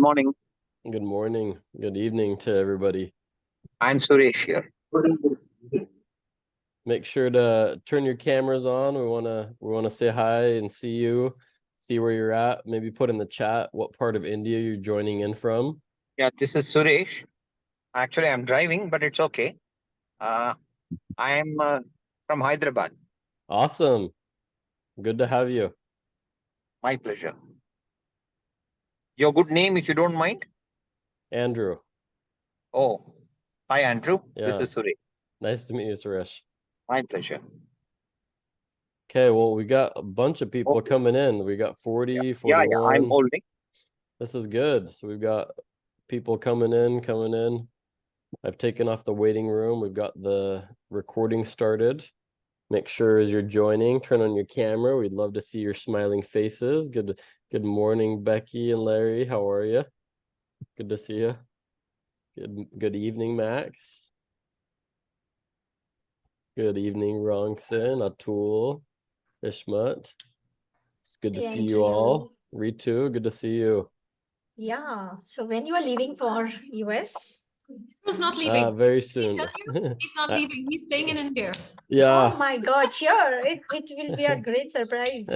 Morning. Good morning. Good evening to everybody. I'm Suresh here. Make sure to turn your cameras on. We wanna say hi and see you, see where you're at. Maybe put in the chat what part of India you're joining in from. Yeah, this is Suresh. Actually, I'm driving, but it's okay. I am from Hyderabad. Awesome. Good to have you. My pleasure. Your good name, if you don't mind? Andrew. Oh, hi, Andrew. This Yeah. is Suresh. Nice to meet you, Suresh. My pleasure. Okay, well, we got a bunch of people Okay. coming in. We got 40, Yeah, 41. I'm holding. This is good. So we've got people coming in. I've taken off the waiting room. We've got the recording started. Make sure as you're joining, turn on your camera. We'd love to see your smiling faces. Good morning, Becky and Larry. How are you? Good to see you. Good evening, Max. Good evening, Rongson, Atul, Ishmat. It's good to see you all. Ritu, good to see you. Yeah. So when you are leaving for US? He's not leaving. Very soon. He's not leaving. He's staying in India. Yeah. Oh my God, sure. It will be a great surprise.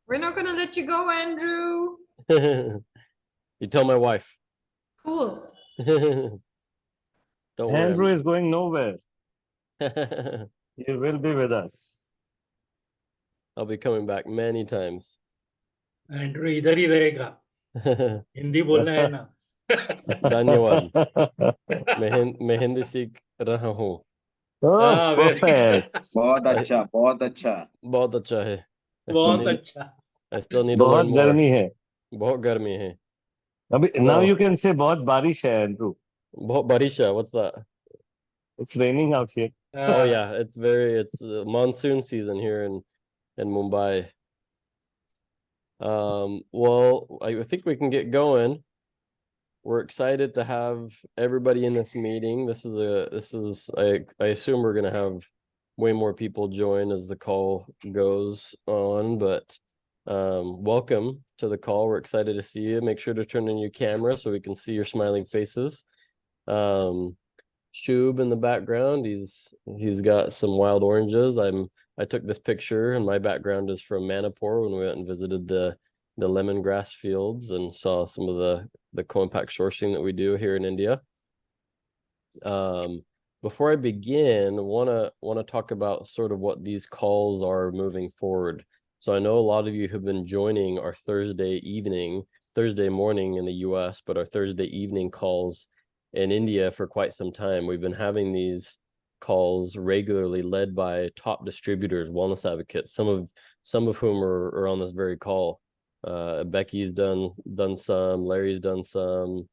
We're not gonna let you go, Andrew. You tell my wife. Cool. Don't worry. Andrew is going nowhere. He will be with us. I'll be coming back many times. Andrew इधर ही रहेगा हिंदी बोलना है ना धन्यवाद मैं हिंदी सीख रहा हूँ Oh, perfect. बहुत अच्छा, बहुत अच्छा. बहुत अच्छा है बहुत अच्छा I still need to बहुत learn more. गर्मी है बहुत गर्मी है अभी now you can say बहुत बारिश है Andrew. बहुत बारिश है. What's that? It's raining out here. Oh yeah, it's monsoon season here in Mumbai. Well, I think we can get going. We're excited to have everybody in this meeting. I assume we're gonna have way more people join as the call goes on, but welcome to the call. We're excited to see you. Make sure to turn on your camera so we can see your smiling faces. Shub in the background, he's got some wild oranges. I took this picture, and my background is from Manipur when we went and visited the lemongrass fields and saw some of the co-impact sourcing that we do here in India. Before I begin, wanna talk about sort of what these calls are moving forward. So I know a lot of you have been joining our Thursday morning in the US, but our Thursday evening calls in India for quite some time. We've been having these calls regularly, led by top distributors, wellness advocates, some of whom are on this very call. Becky's done some, Larry's done some.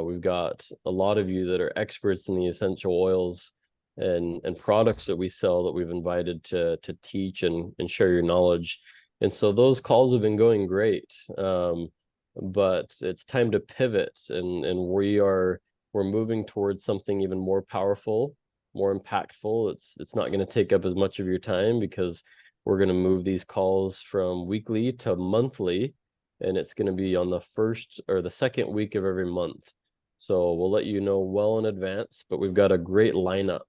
We've got a lot of you that are experts in the essential oils and products that we sell that we've invited to teach and share your knowledge. And so those calls have been going great. But it's time to pivot, and we're moving towards something even more powerful, more impactful. It's not going to take up as much of your time, because we're going to move these calls from weekly to monthly, and it's going to be on the first or the second week of every month. So we'll let you know well in advance, but we've got a great lineup.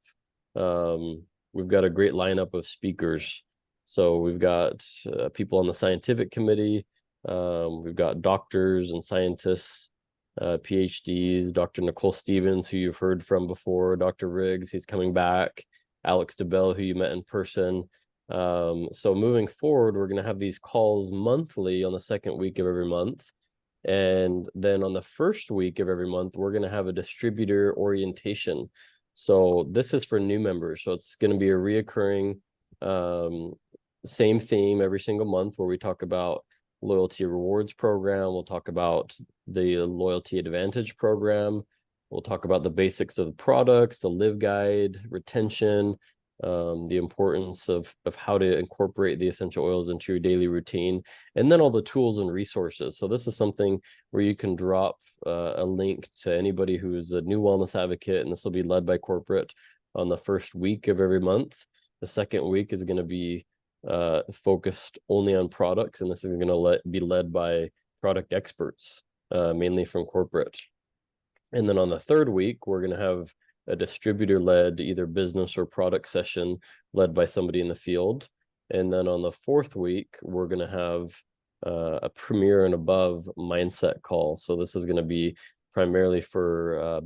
We've got a great lineup of speakers. So we've got people on the scientific committee. We've got doctors and scientists, PhDs, Dr. Nicole Stevens, who you've heard from before, Dr. Riggs, he's coming back, Alex DeBell, who you met in person. So moving forward, we're going to have these calls monthly on the second week of every month. And then on the first week of every month, we're going to have a distributor orientation. So this is for new members. So it's going to be a reoccurring, same theme every single month, where we talk about loyalty rewards program. We'll talk about the loyalty advantage program. We'll talk about the basics of the products, the live guide, retention, the importance of how to incorporate the essential oils into your daily routine, and then all the tools and resources. So this is something where you can drop a link to anybody who's a new wellness advocate, and this will be led by corporate on the first week of every month. The second week is going to be focused only on products, and this is going to be led by product experts, mainly from corporate. And then on the third week, we're going to have a distributor-led either business or product session led by somebody in the field. And then on the fourth week, we're going to have a premier and above mindset call. So this is going to be primarily for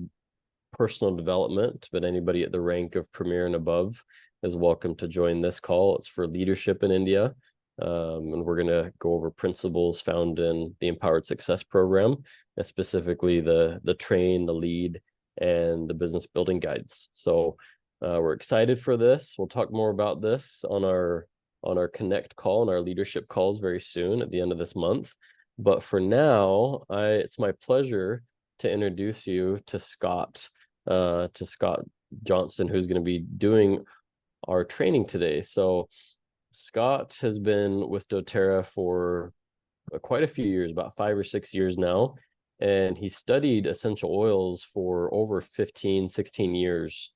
personal development, but anybody at the rank of premier and above is welcome to join this call. It's for leadership in India. And we're going to go over principles found in the Empowered Success program, and specifically the train, the lead, and the business building guides. So we're excited for this. We'll talk more about this on our Connect call and our leadership calls very soon at the end of this month. But for now, it's my pleasure to introduce you to Scott Johnson, who's going to be doing our training today. So Scott has been with doTERRA for quite a few years, about 5 or 6 years now, and he studied essential oils for over 15, 16 years.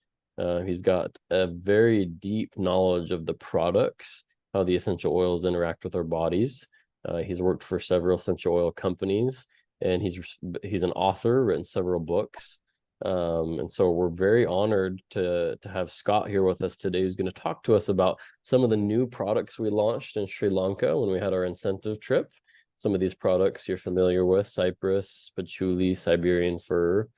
He's got a very deep knowledge of the products, how the essential oils interact with our bodies. He's worked for several essential oil companies, and he's an author, written several books. And so we're very honored to have Scott here with us today, who's going to talk to us about some of the new products we launched in Sri Lanka when we had our incentive trip. Some of these products you're familiar with: cypress, patchouli, Siberian fir,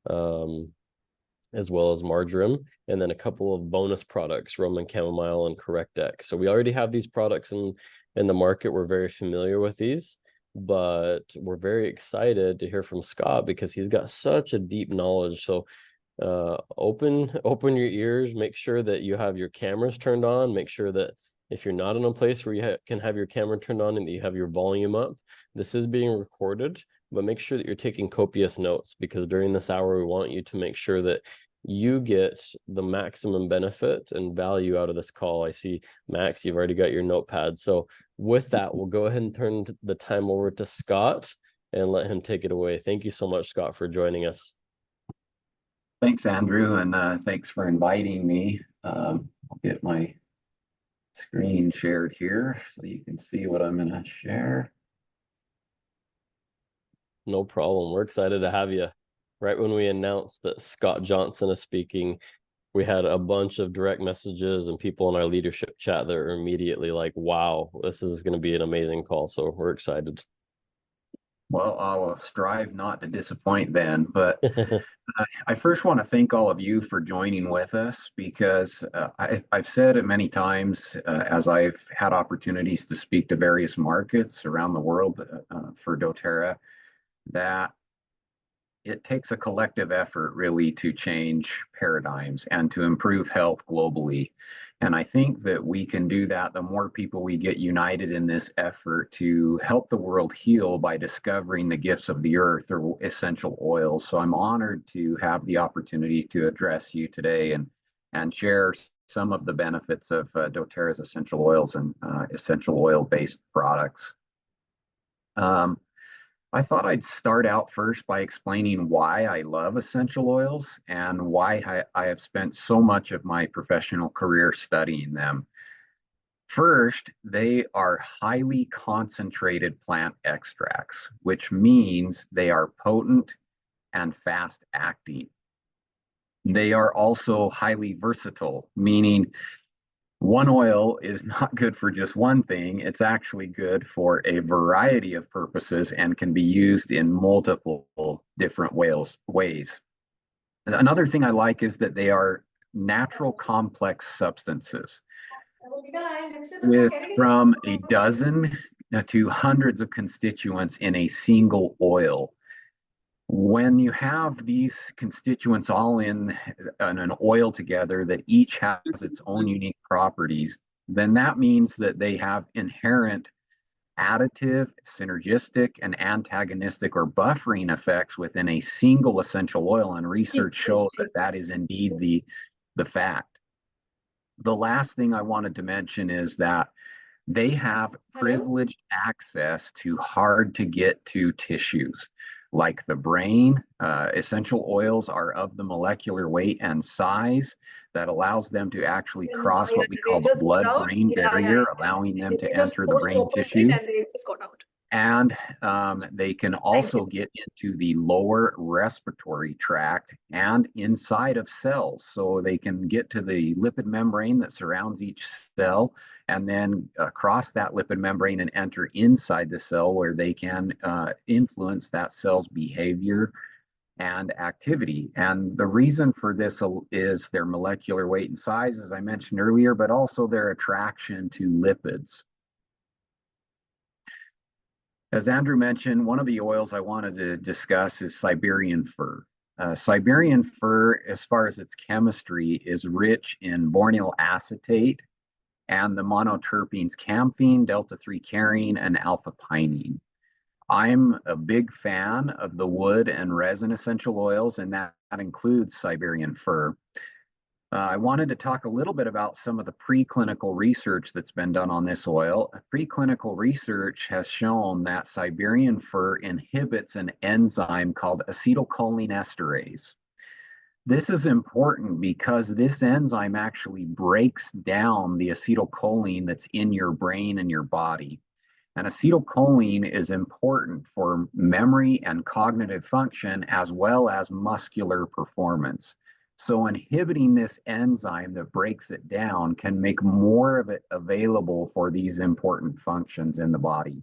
as well as marjoram, and then a couple of bonus products, Roman chamomile and Correctex. So we already have these products in the market. We're very familiar with these, but we're very excited to hear from Scott because he's got such a deep knowledge. So open your ears, make sure that you have your cameras turned on, make sure that if you're not in a place where you can have your camera turned on and that you have your volume up. This is being recorded, but make sure that you're taking copious notes, because during this hour we want you to make sure that you get the maximum benefit and value out of this call. I see, Max, you've already got your notepad. So with that, we'll go ahead and turn the time over to Scott and let him take it away. Thank you so much, Scott, for joining us. Thanks, Andrew, and thanks for inviting me. I'll get my screen shared here so you can see what I'm going to share. No problem. We're excited to have you. Right when we announced that Scott Johnson is speaking, we had a bunch of direct messages and people in our leadership chat that are immediately like, wow, this is going to be an amazing call. So we're excited. Well, I'll strive not to disappoint then, but I first want to thank all of you for joining with us, because I've said it many times as I've had opportunities to speak to various markets around the world for doTERRA, that it takes a collective effort really to change paradigms and to improve health globally. And I think that we can do that the more people we get united in this effort to help the world heal by discovering the gifts of the earth, or essential oils. So I'm honored to have the opportunity to address you today and share some of the benefits of doTERRA's essential oils and essential oil-based products. I thought I'd start out first by explaining why I love essential oils and why I have spent so much of my professional career studying them. First, they are highly concentrated plant extracts, which means they are potent and fast acting. They are also highly versatile, meaning one oil is not good for just one thing. It's actually good for a variety of purposes and can be used in multiple different ways. Another thing I like is that they are natural complex substances with from a dozen to hundreds of constituents in a single oil. When you have these constituents all in an oil together that each has its own unique properties, then that means that they have inherent additive, synergistic, and antagonistic or buffering effects within a single essential oil, and research shows that that is indeed the fact. The last thing I wanted to mention is that they have privileged access to hard to get to tissues. Like the brain, essential oils are of the molecular weight and size that allows them to actually cross what we call the blood-brain barrier, allowing them to enter the brain tissue. And they can also get into the lower respiratory tract and inside of cells. So they can get to the lipid membrane that surrounds each cell and then cross that lipid membrane and enter inside the cell where they can influence that cell's behavior and activity. And the reason for this is their molecular weight and size, as I mentioned earlier, but also their attraction to lipids. As Andrew mentioned, one of the oils I wanted to discuss is Siberian fir. Siberian fir, as far as its chemistry, is rich in bornyl acetate and the monoterpenes camphene, delta-3 carine, and alpha-pinene. I'm a big fan of the wood and resin essential oils, and that includes Siberian fir. I wanted to talk a little bit about some of the preclinical research that's been done on this oil. Preclinical research has shown that Siberian fir inhibits an enzyme called acetylcholinesterase. This is important because this enzyme actually breaks down the acetylcholine that's in your brain and your body. And acetylcholine is important for memory and cognitive function as well as muscular performance. So inhibiting this enzyme that breaks it down can make more of it available for these important functions in the body.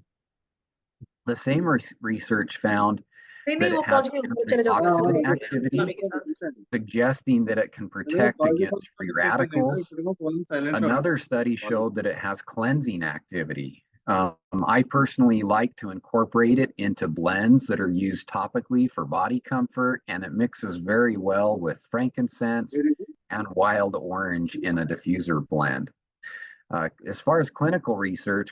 The same research found that it has antioxidant activity, suggesting that it can protect against free radicals. Another study showed that it has cleansing activity. I personally like to incorporate it into blends that are used topically for body comfort, and it mixes very well with frankincense and wild orange in a diffuser blend. As far as clinical research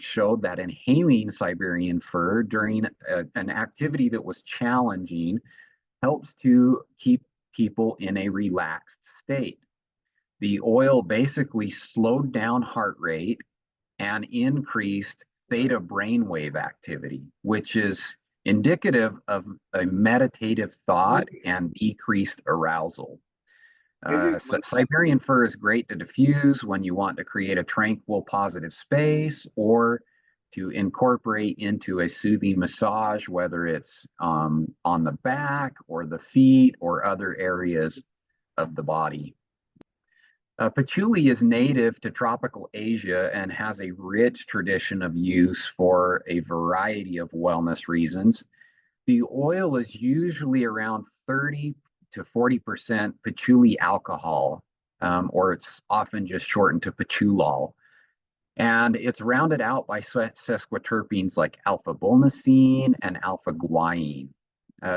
showed that inhaling Siberian fir during an activity that was challenging helps to keep people in a relaxed state. The oil basically slowed down heart rate and increased theta brainwave activity, which is indicative of a meditative thought and decreased arousal. Siberian fir is great to diffuse when you want to create a tranquil, positive space or to incorporate into a soothing massage, whether it's on the back or the feet or other areas of the body. Patchouli is native to tropical Asia and has a rich tradition of use for a variety of wellness reasons. The oil is usually around 30 to 40% patchouli alcohol, or it's often just shortened to patchoulol. And it's rounded out by sesquiterpenes like alpha-bulnocene and alpha-guanine.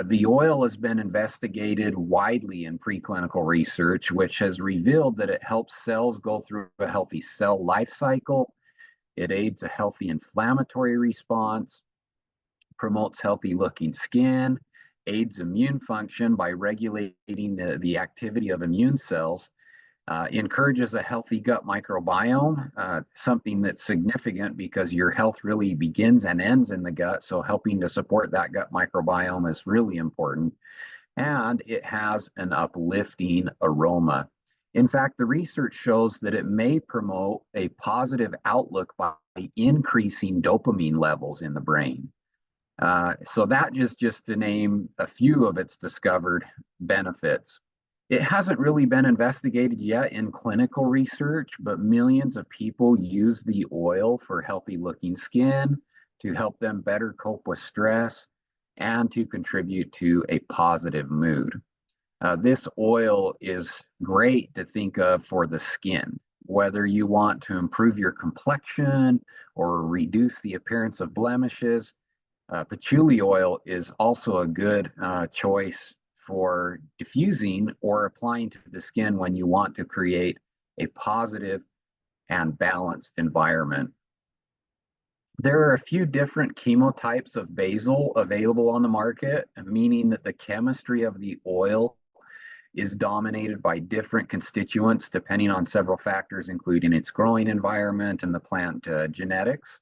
The oil has been investigated widely in preclinical research, which has revealed that it helps cells go through a healthy cell life cycle. It aids a healthy inflammatory response, promotes healthy looking skin, aids immune function by regulating the activity of immune cells, encourages a healthy gut microbiome, something that's significant because your health really begins and ends in the gut. So helping to support that gut microbiome is really important. And it has an uplifting aroma. In fact, the research shows that it may promote a positive outlook by increasing dopamine levels in the brain. So that just to name a few of its discovered benefits. It hasn't really been investigated yet in clinical research, but millions of people use the oil for healthy looking skin, to help them better cope with stress, and to contribute to a positive mood. This oil is great to think of for the skin, whether you want to improve your complexion or reduce the appearance of blemishes. Patchouli oil is also a good choice for diffusing or applying to the skin when you want to create a positive and balanced environment. There are a few different chemotypes of basil available on the market, meaning that the chemistry of the oil is dominated by different constituents depending on several factors, including its growing environment and the plant genetics.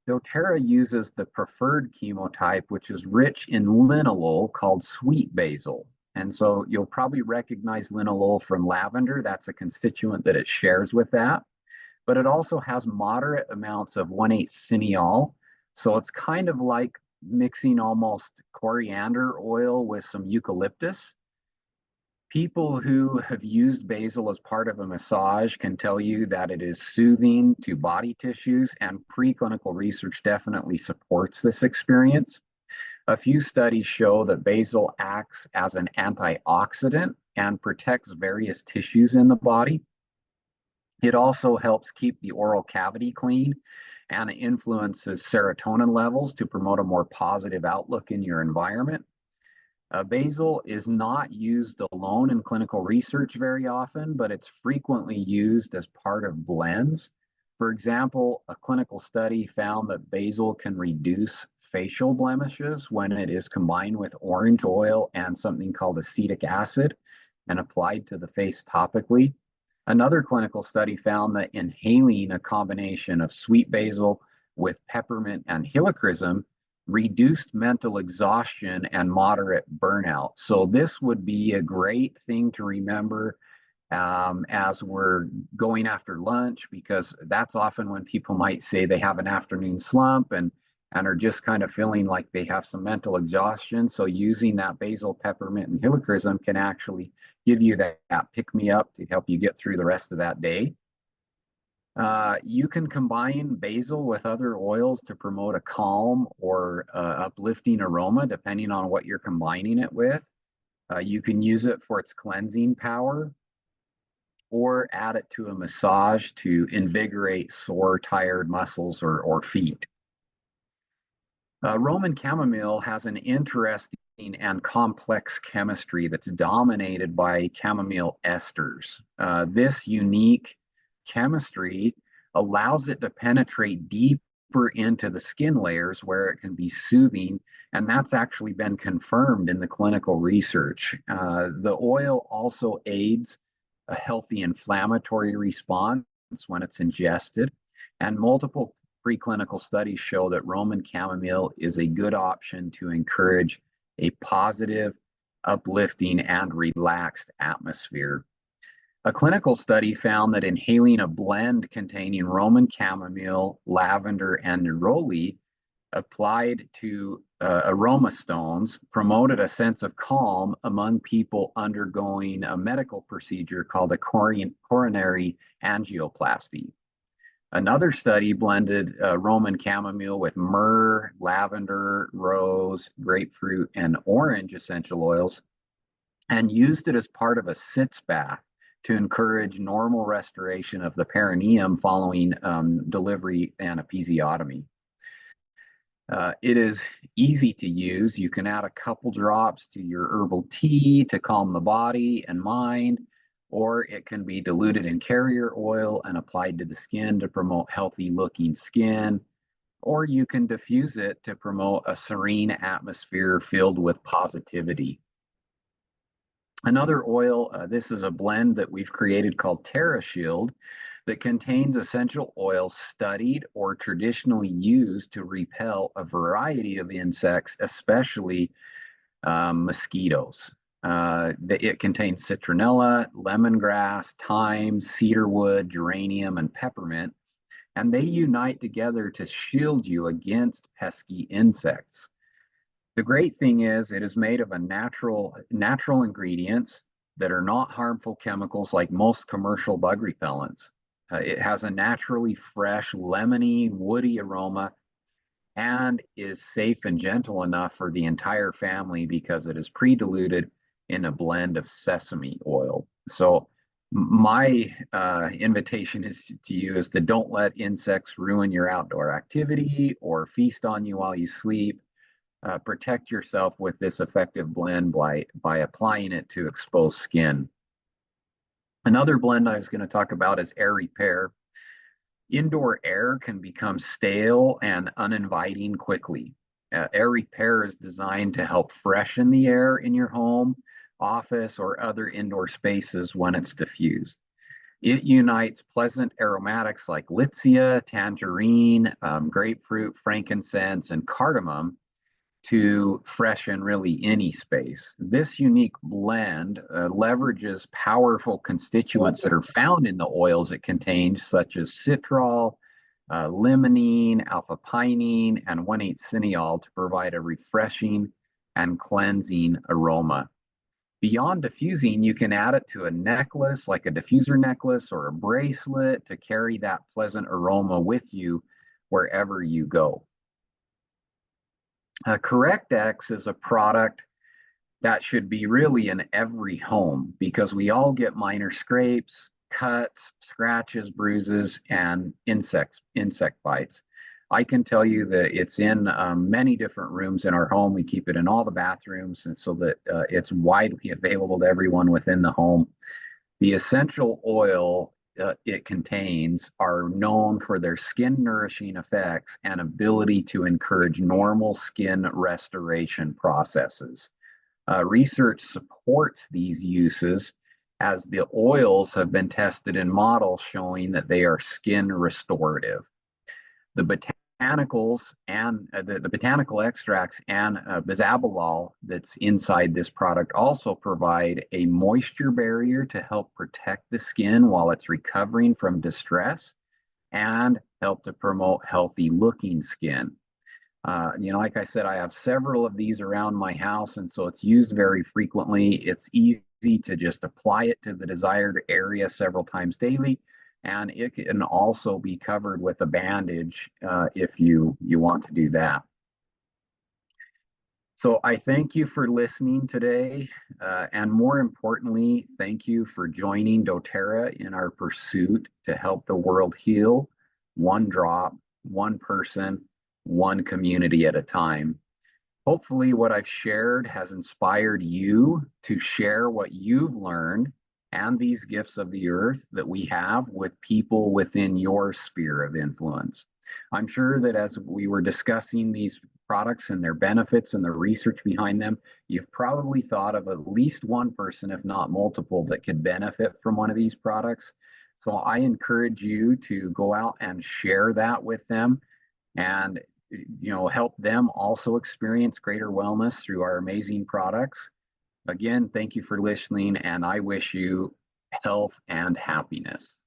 doTERRA uses the preferred chemotype, which is rich in linalool, called sweet basil. And so you'll probably recognize linalool from lavender. That's a constituent that it shares with that. But it also has moderate amounts of 1,8 cineol, So it's kind of like mixing almost coriander oil with some eucalyptus. People who have used basil as part of a massage can tell you that it is soothing to body tissues, and preclinical research definitely supports this experience. A few studies show that basil acts as an antioxidant and protects various tissues in the body. It also helps keep the oral cavity clean and it influences serotonin levels to promote a more positive outlook in your environment. Basil is not used alone in clinical research very often, but it's frequently used as part of blends. For example, a clinical study found that basil can reduce facial blemishes when it is combined with orange oil and something called acetic acid and applied to the face topically. Another clinical study found that inhaling a combination of sweet basil with peppermint and helichrysum reduced mental exhaustion and moderate burnout. So this would be a great thing to remember as we're going after lunch, because that's often when people might say they have an afternoon slump and are just kind of feeling like they have some mental exhaustion. So using that basil, peppermint, and helichrysum can actually give you that pick-me-up to help you get through the rest of that day. You can combine basil with other oils to promote a calm or uplifting aroma, depending on what you're combining it with. You can use it for its cleansing power, or add it to a massage to invigorate sore, tired muscles or feet. Roman chamomile has an interesting and complex chemistry that's dominated by chamomile esters. This unique chemistry allows it to penetrate deeper into the skin layers where it can be soothing, and that's actually been confirmed in the clinical research. The oil also aids a healthy inflammatory response when it's ingested, and multiple preclinical studies show that Roman chamomile is a good option to encourage a positive, uplifting, and relaxed atmosphere. A clinical study found that inhaling a blend containing Roman chamomile, lavender, and neroli applied to aroma stones promoted a sense of calm among people undergoing a medical procedure called a coronary angioplasty. Another study blended Roman chamomile with myrrh, lavender, rose, grapefruit, and orange essential oils and used it as part of a sitz bath to encourage normal restoration of the perineum following delivery and episiotomy. It is easy to use. You can add a couple drops to your herbal tea to calm the body and mind, or it can be diluted in carrier oil and applied to the skin to promote healthy looking skin, or you can diffuse it to promote a serene atmosphere filled with positivity. Another oil, this is a blend that we've created called Terra Shield that contains essential oils studied or traditionally used to repel a variety of insects, especially mosquitoes. It contains citronella, lemongrass, thyme, cedarwood, geranium, and peppermint, and they unite together to shield you against pesky insects. The great thing is it is made of a natural ingredients that are not harmful chemicals like most commercial bug repellents. It has a naturally fresh, lemony, woody aroma and is safe and gentle enough for the entire family because it is pre-diluted in a blend of sesame oil. So my invitation is to you is to don't let insects ruin your outdoor activity or feast on you while you sleep. Protect yourself with this effective blend by applying it to exposed skin. Another blend I was going to talk about is air repair. Indoor air can become stale and uninviting quickly. Air repair is designed to help freshen the air in your home, office, or other indoor spaces when it's diffused. It unites pleasant aromatics like litsea, tangerine, grapefruit, frankincense, and cardamom to freshen really any space. This unique blend leverages powerful constituents that are found in the oils it contains, such as citral, limonene, alpha-pinene, and 1,8-cineol to provide a refreshing and cleansing aroma. Beyond diffusing, you can add it to a necklace, like a diffuser necklace or a bracelet, to carry that pleasant aroma with you wherever you go. CorrectX is a product that should be really in every home, because we all get minor scrapes, cuts, scratches, bruises, and insect bites. I can tell you that it's in many different rooms in our home. We keep it in all the bathrooms, and so that it's widely available to everyone within the home. The essential oil it contains are known for their skin nourishing effects and ability to encourage normal skin restoration processes. Research supports these uses, as the oils have been tested in models showing that they are skin restorative. The botanicals and the botanical extracts and bisabolol that's inside this product also provide a moisture barrier to help protect the skin while it's recovering from distress, and help to promote healthy looking skin. Like I said, I have several of these around my house, and so it's used very frequently. It's easy to just apply it to the desired area several times daily, and it can also be covered with a bandage if you want to do that. So I thank you for listening today, and more importantly, thank you for joining doTERRA in our pursuit to help the world heal, one drop, one person, one community at a time. Hopefully what I've shared has inspired you to share what you've learned and these gifts of the earth that we have with people within your sphere of influence. I'm sure that as we were discussing these products and their benefits and the research behind them, you've probably thought of at least one person, if not multiple, that could benefit from one of these products. So I encourage you to go out and share that with them, and help them also experience greater wellness through our amazing products. Again, thank you for listening, and I wish you health and happiness.